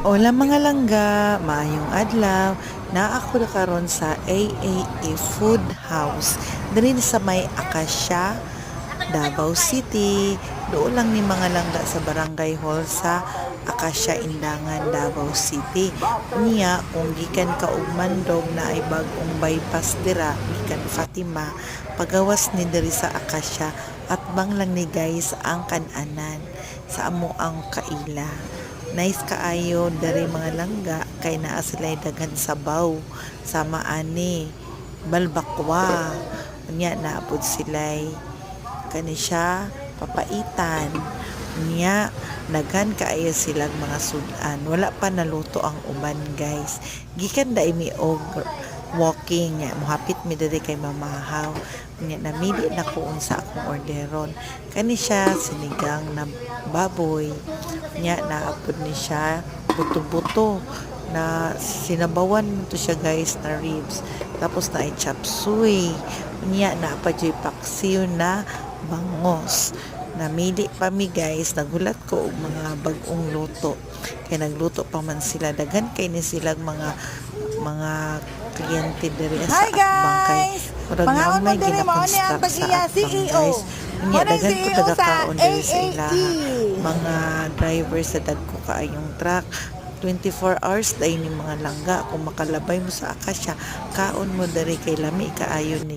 Hola mga langga, maayong adlaw. Naa ako na karon sa AAA Food House. Diri sa may Acacia, Davao City. Doon lang ni mga langga sa Barangay Hall sa Acacia, Indangan, Davao City. Unya, kung gikan ka og Mandog na ay bagong bypass dira, gikan Fatima, pagawas ni diri sa Acacia at bang lang ni guys ang kananan sa amo ang kaila. Nice kaayo dari mga langga kay naa sila'y daghan sabaw sama ani balbakwa unya naapod sila'y kani siya papaitan unya daghan kaayo silang mga sudan wala pa naluto ang uban guys gikan dai mi og walking nya mohapit mi diri kay mamahaw unya namili na ko unsa akong orderon kani siya sinigang na baboy nya naapod ni siya buto-buto na sinabawan mo to siya guys na ribs tapos na chop suey nya naapad yung paksiw na bangos namili pa mi guys nagulat ko og mga bag-ong luto kay nagluto pa man sila daghan kay ni silang mga kliyente diri sa bangkay murag na may ginakonstruct sa atbang guys unya daghan ko tagakaon diri sa ilaha mga drivers sa dagko kaayong truck 24 hours dahil ni mga langga kung makalabay mo sa Acacia kaon mo dari kay lami kaayo ni